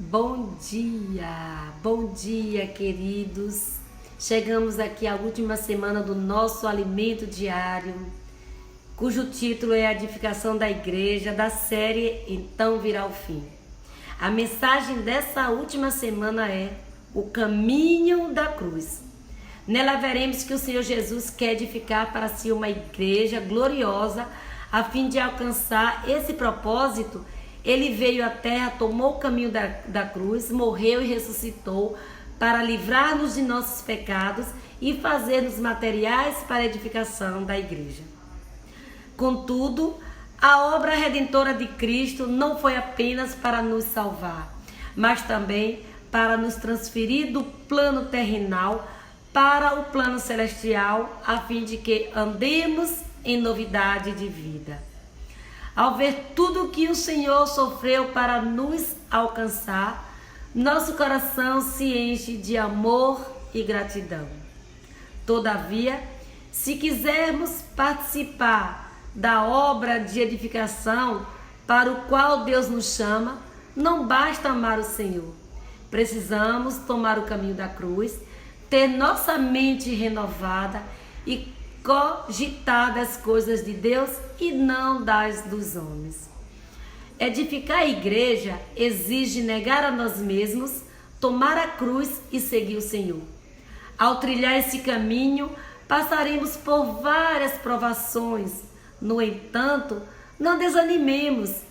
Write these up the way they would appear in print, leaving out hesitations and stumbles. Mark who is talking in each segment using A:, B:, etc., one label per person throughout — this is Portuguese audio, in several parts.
A: Bom dia, queridos. Chegamos aqui à última semana do nosso alimento diário, cujo título é a edificação da igreja, da série Então Virá o Fim. A mensagem dessa última semana é o caminho da cruz. Nela veremos que o Senhor Jesus quer edificar para si uma igreja gloriosa, a fim de alcançar esse propósito. Ele veio à terra, tomou o caminho da cruz, morreu e ressuscitou para livrar-nos de nossos pecados e fazer-nos materiais para a edificação da igreja. Contudo, a obra redentora de Cristo não foi apenas para nos salvar, mas também para nos transferir do plano terrenal para o plano celestial, a fim de que andemos em novidade de vida. Ao ver tudo o que o Senhor sofreu para nos alcançar, nosso coração se enche de amor e gratidão. Todavia, se quisermos participar da obra de edificação para o qual Deus nos chama, não basta amar o Senhor. Precisamos tomar o caminho da cruz, ter nossa mente renovada e cogitar das coisas de Deus e não das dos homens. Edificar a igreja exige negar a nós mesmos, tomar a cruz e seguir o Senhor. Ao trilhar esse caminho, passaremos por várias provações. No entanto, não desanimemos,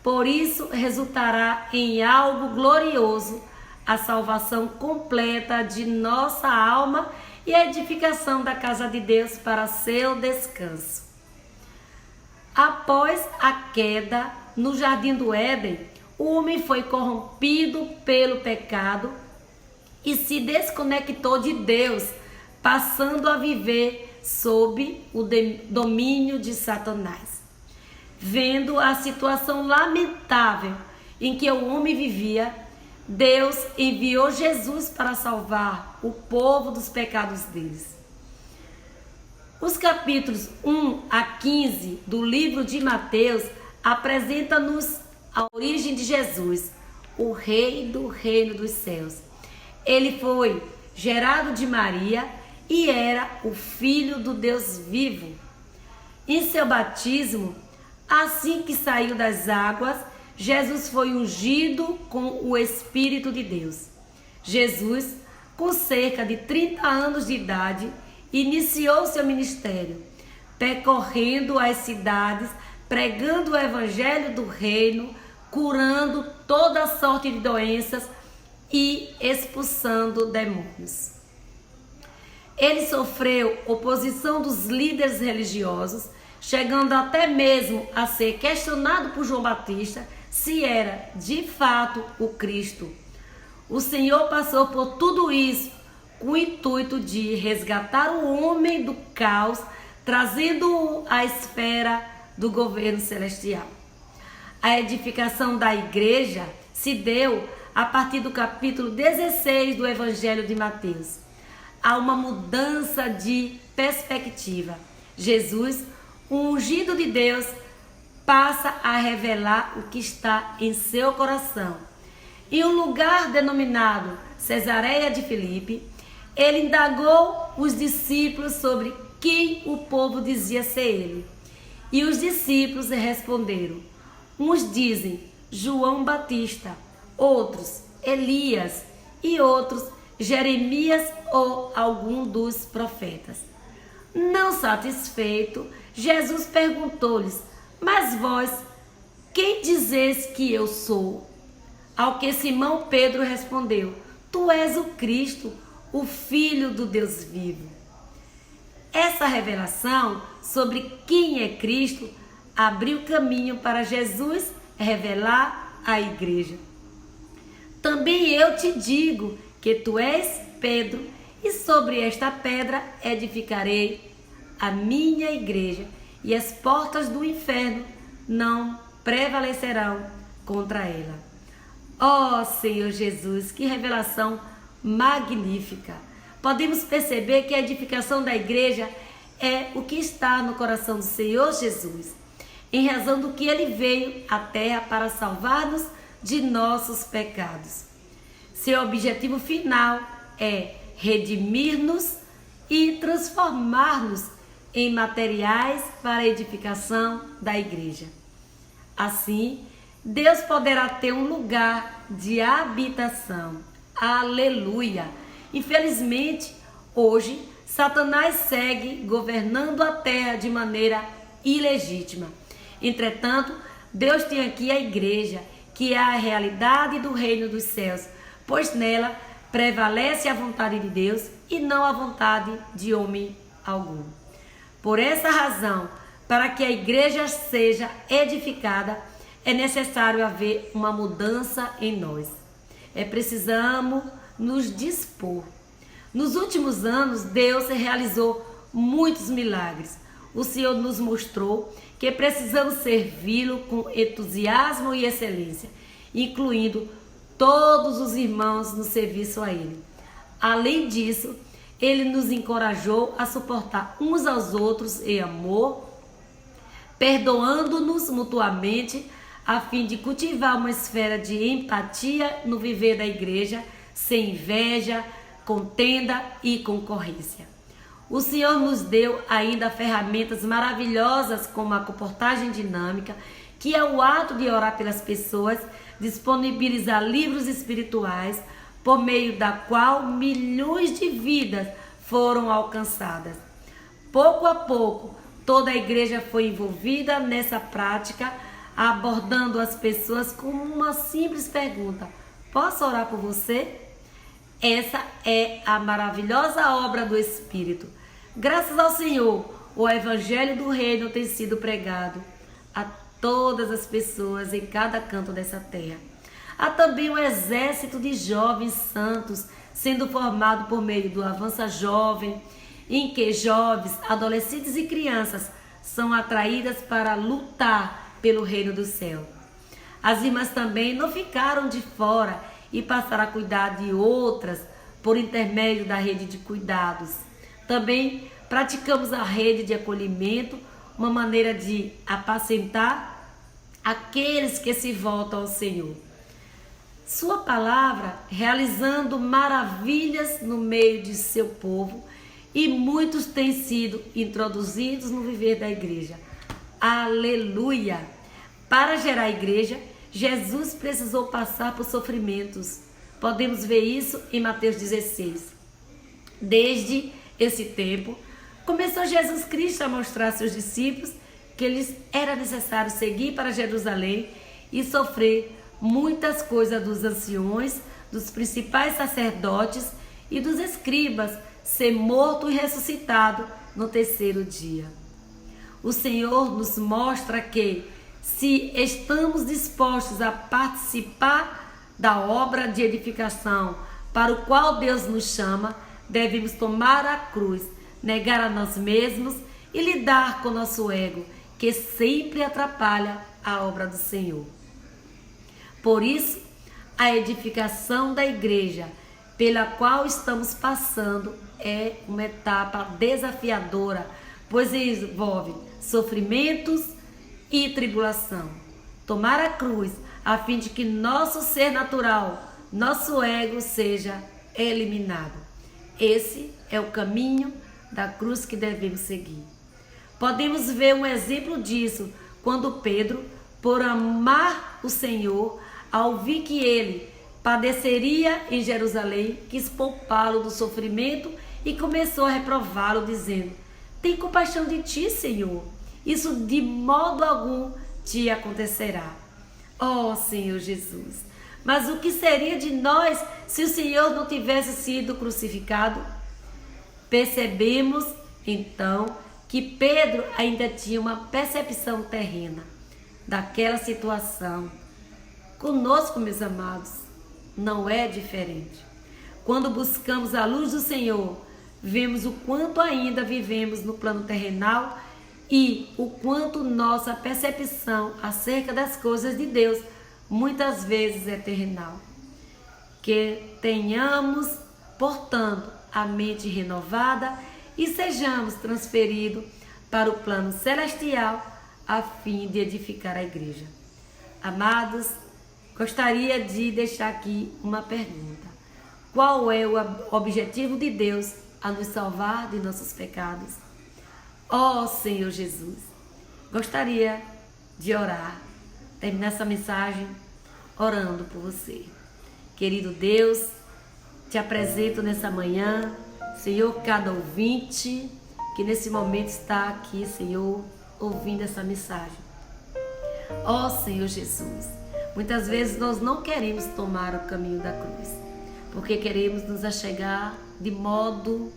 A: por isso resultará em algo glorioso, a salvação completa de nossa alma e a edificação da casa de Deus para seu descanso. Após a queda no jardim do Éden, o homem foi corrompido pelo pecado e se desconectou de Deus, passando a viver sob o domínio de Satanás. Vendo a situação lamentável em que o homem vivia, Deus enviou Jesus para salvar o povo dos pecados deles. Os capítulos 1 a 15 do livro de Mateus apresenta-nos a origem de Jesus, o rei do reino dos céus. Ele foi gerado de Maria e era o filho do Deus vivo. Em seu batismo, assim que saiu das águas, Jesus foi ungido com o Espírito de Deus. Jesus, com cerca de 30 anos de idade, iniciou seu ministério, percorrendo as cidades, pregando o evangelho do reino, curando toda sorte de doenças e expulsando demônios. Ele sofreu oposição dos líderes religiosos, chegando até mesmo a ser questionado por João Batista se era de fato o Cristo. O Senhor passou por tudo isso com o intuito de resgatar o homem do caos, trazendo-o à esfera do governo celestial. A edificação da igreja se deu a partir do capítulo 16 do Evangelho de Mateus. Há uma mudança de perspectiva. Jesus, o ungido de Deus, passa a revelar o que está em seu coração. Em um lugar denominado Cesareia de Filipe, ele indagou os discípulos sobre quem o povo dizia ser ele. E os discípulos responderam: uns dizem João Batista, outros Elias e outros Jeremias ou algum dos profetas. Não satisfeito, Jesus perguntou-lhes: mas vós, quem dizeis que eu sou? Ao que Simão Pedro respondeu: tu és o Cristo, o Filho do Deus vivo. Essa revelação sobre quem é Cristo abriu caminho para Jesus revelar à igreja. Também eu te digo que tu és Pedro, e sobre esta pedra edificarei a minha igreja, e as portas do inferno não prevalecerão contra ela. Ó Senhor Jesus, que revelação magnífica! Podemos perceber que a edificação da igreja é o que está no coração do Senhor Jesus, em razão do que ele veio à terra para salvar-nos de nossos pecados. Seu objetivo final é redimir-nos e transformar-nos em materiais para a edificação da igreja. Assim, Deus poderá ter um lugar de habitação. Aleluia! Infelizmente, hoje, Satanás segue governando a terra de maneira ilegítima. Entretanto, Deus tem aqui a igreja, que é a realidade do reino dos céus, pois nela prevalece a vontade de Deus e não a vontade de homem algum. Por essa razão, para que a igreja seja edificada, é necessário haver uma mudança em nós. Precisamos nos dispor. Nos últimos anos, Deus realizou muitos milagres. O Senhor nos mostrou que precisamos servi-lo com entusiasmo e excelência, incluindo todos os irmãos no serviço a Ele. Além disso, Ele nos encorajou a suportar uns aos outros em amor, perdoando-nos mutuamente, a fim de cultivar uma esfera de empatia no viver da igreja, sem inveja, contenda e concorrência. O Senhor nos deu ainda ferramentas maravilhosas como a comportagem dinâmica, que é o ato de orar pelas pessoas, disponibilizar livros espirituais, por meio da qual milhões de vidas foram alcançadas. Pouco a pouco, toda a igreja foi envolvida nessa prática, abordando as pessoas com uma simples pergunta: posso orar por você? Essa é a maravilhosa obra do Espírito. Graças ao Senhor, o Evangelho do Reino tem sido pregado a todas as pessoas em cada canto dessa terra. Há também um exército de jovens santos sendo formado por meio do Avança Jovem, em que jovens, adolescentes e crianças são atraídas para lutar pelo reino do céu. As irmãs também não ficaram de fora e passaram a cuidar de outras por intermédio da rede de cuidados. Também praticamos a rede de acolhimento, uma maneira de apacentar aqueles que se voltam ao Senhor. Sua palavra realizando maravilhas no meio de seu povo, e muitos têm sido introduzidos no viver da igreja. Aleluia! Para gerar a igreja, Jesus precisou passar por sofrimentos. Podemos ver isso em Mateus 16. Desde esse tempo, começou Jesus Cristo a mostrar a seus discípulos que lhes era necessário seguir para Jerusalém e sofrer muitas coisas dos anciões, dos principais sacerdotes e dos escribas, ser morto e ressuscitado no terceiro dia. O Senhor nos mostra que, se estamos dispostos a participar da obra de edificação para o qual Deus nos chama, devemos tomar a cruz, negar a nós mesmos e lidar com nosso ego, que sempre atrapalha a obra do Senhor. Por isso, a edificação da igreja pela qual estamos passando é uma etapa desafiadora, pois envolve sofrimentos e tribulação. Tomar a cruz a fim de que nosso ser natural, nosso ego seja eliminado. Esse é o caminho da cruz que devemos seguir. Podemos ver um exemplo disso quando Pedro, por amar o Senhor, ao ouvir que ele padeceria em Jerusalém, quis poupá-lo do sofrimento e começou a reprová-lo, dizendo: tem compaixão de ti, Senhor, isso de modo algum te acontecerá. Ó Senhor Jesus, mas o que seria de nós se o Senhor não tivesse sido crucificado? Percebemos então que Pedro ainda tinha uma percepção terrena daquela situação. Conosco, meus amados, não é diferente. Quando buscamos a luz do Senhor, vemos o quanto ainda vivemos no plano terrenal e o quanto nossa percepção acerca das coisas de Deus muitas vezes é terrenal. Que tenhamos, portanto, a mente renovada e sejamos transferidos para o plano celestial a fim de edificar a igreja. Amados, gostaria de deixar aqui uma pergunta. Qual é o objetivo de Deus a nos salvar de nossos pecados? Ó Senhor Jesus, gostaria de orar, terminar essa mensagem orando por você. Querido Deus, te apresento nessa manhã, Senhor, cada ouvinte que nesse momento está aqui, Senhor, ouvindo essa mensagem. Ó Senhor Jesus, muitas vezes nós não queremos tomar o caminho da cruz, porque queremos nos achegar de modo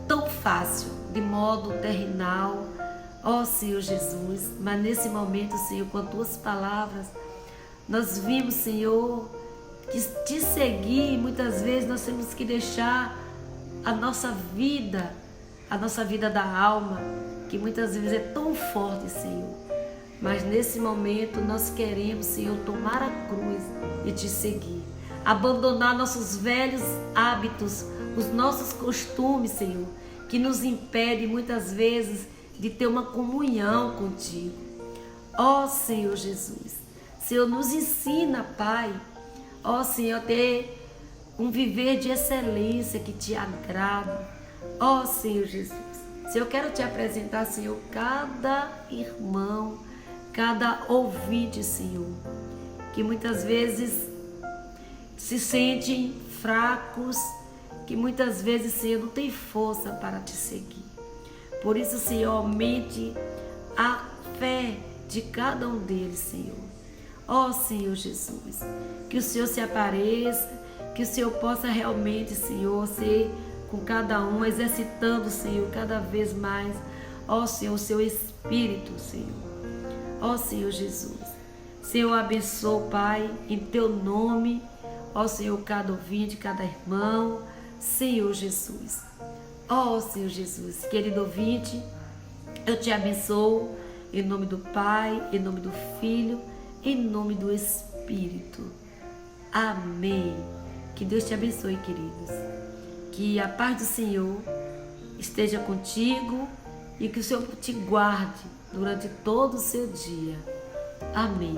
A: tão fácil, de modo terrenal, ó Senhor Jesus. Mas nesse momento, Senhor, com as tuas palavras, nós vimos, Senhor, que te seguir, muitas vezes nós temos que deixar a nossa vida da alma, que muitas vezes é tão forte, Senhor. Mas nesse momento nós queremos, Senhor, tomar a cruz e te seguir. Abandonar nossos velhos hábitos, os nossos costumes, Senhor, que nos impedem muitas vezes de ter uma comunhão contigo. Ó Senhor Jesus, Senhor, nos ensina, Pai, ó Senhor, ter um viver de excelência que te agrada. Ó Senhor Jesus, Senhor, eu quero te apresentar, Senhor, cada irmão, cada ouvinte, Senhor, que muitas vezes se sentem fracos, que muitas vezes, Senhor, não tem força para te seguir. Por isso, Senhor, aumente a fé de cada um deles, Senhor. Ó Senhor Jesus, que o Senhor se apareça, que o Senhor possa realmente, Senhor, ser com cada um, exercitando, Senhor, cada vez mais, ó Senhor, o seu Espírito, Senhor. Ó Senhor Jesus, Senhor, abençoa, Pai, em teu nome, ó Senhor, cada ouvinte, cada irmão, Senhor Jesus. Ó Senhor Jesus, querido ouvinte, eu te abençoo em nome do Pai, em nome do Filho, em nome do Espírito. Amém. Que Deus te abençoe, queridos. Que a paz do Senhor esteja contigo e que o Senhor te guarde durante todo o seu dia. Amém.